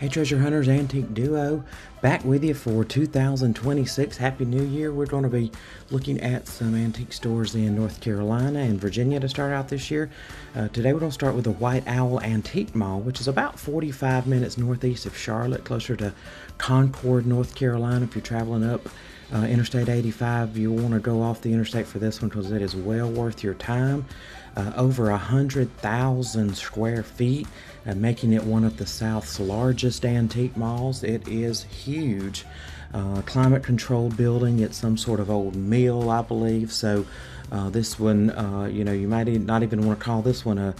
Hey Treasure Hunters, Antique Duo, back with you for 2026. Happy New Year. We're going to be looking at some antique stores in North Carolina and Virginia to start out this year. Today we're going to start with the White Owl Antique Mall, which is about 45 minutes northeast of Charlotte, closer to Concord, North Carolina. If you're traveling up Interstate 85, you want to go off the interstate for this one because it is well worth your time. Over 100,000 square feet, making it one of the South's largest antique malls. It is huge. Climate controlled building. It's some sort of old mill, I believe. So this one, you might not even want to call this one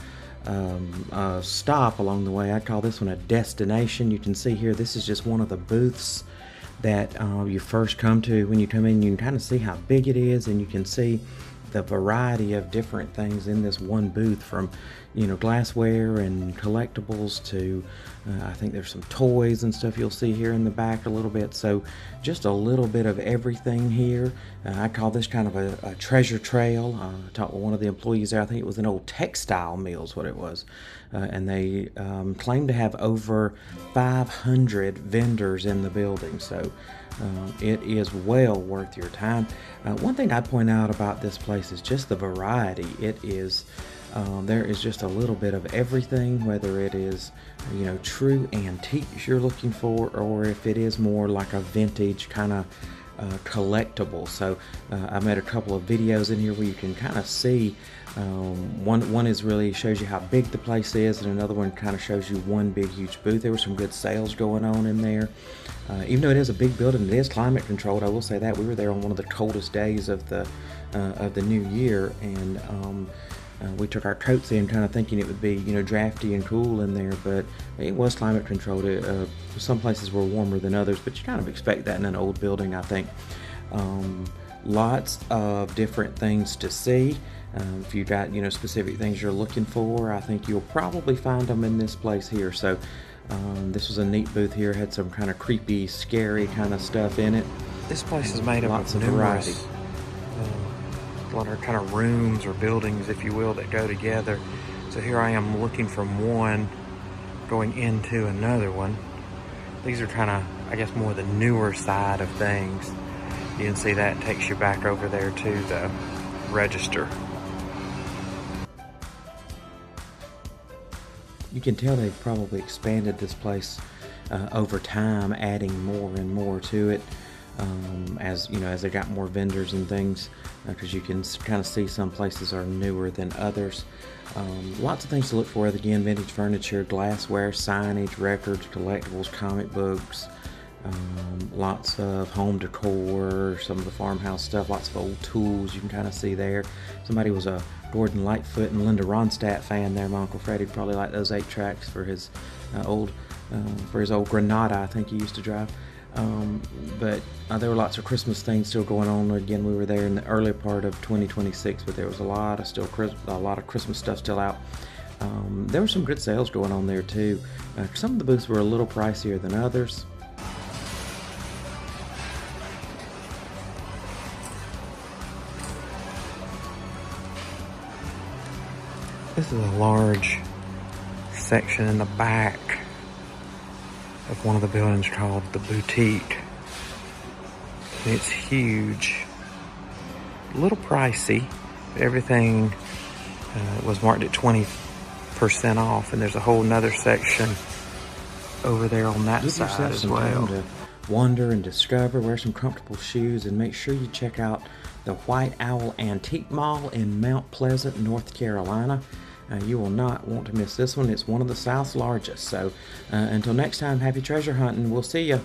a stop along the way. I'd call this one a destination. You can see here, this is just one of the booths that you first come to. When you come in, you can kind of see how big it is, and you can see the variety of different things in this one booth, from glassware and collectibles to I think there's some toys and stuff you'll see here in the back a little bit. So just a little bit of everything here. I call this kind of a treasure trail. I talked with one of the employees there. I think it was an old textile mill is what it was, and they claim to have over 500 vendors in the building. So it is well worth your time. One thing I'd point out about this place is just the variety. It is there is just a little bit of everything, whether it is true antiques you're looking for, or if it is more like a vintage kind of collectible. So I made a couple of videos in here where you can kind of see one is really shows you how big the place is, and another one kind of shows you one big huge booth. There were some good sales going on in there. Even though it is a big building, it is climate controlled. I will say that. We were there on one of the coldest days of the new year, and we took our coats in kind of thinking it would be drafty and cool in there, but it was climate controlled. Some places were warmer than others, but you kind of expect that in an old building, I think. Lots of different things to see. If you got specific things you're looking for, I think you'll probably find them in this place here. So this was a neat booth here. Had some kind of creepy, scary kind of stuff in it. This place is made up Lots of of variety. numerous a lot of kind of rooms or buildings, if you will, that go together. So here I am looking from one going into another one. These are kind of, I guess, more the newer side of things. You can see that takes you back over there to the register. You can tell they've probably expanded this place over time, adding more and more to it, as they got more vendors and things, because you can kind of see some places are newer than others. Lots of things to look for. Again, vintage furniture, glassware, signage, records, collectibles, comic books, lots of home decor, some of the farmhouse stuff, lots of old tools you can kind of see there. Somebody was a Gordon Lightfoot and Linda Ronstadt fan there. My Uncle Freddie probably liked those 8 tracks for his old Granada, I think he used to drive. But there were lots of Christmas things still going on. Again, we were there in the early part of 2026, but there was a lot of Christmas stuff still out. There were some good sales going on there too. Some of the booths were a little pricier than others. This is a large section in the back of one of the buildings called the Boutique. It's huge, a little pricey, but everything was marked at 20% off, and there's a whole nother section over there on that side as well. To wander and discover, wear some comfortable shoes, and make sure you check out the White Owl Antique Mall in Mount Pleasant, North Carolina. You will not want to miss this one. It's one of the South's largest. So until next time, happy treasure hunting. We'll see you.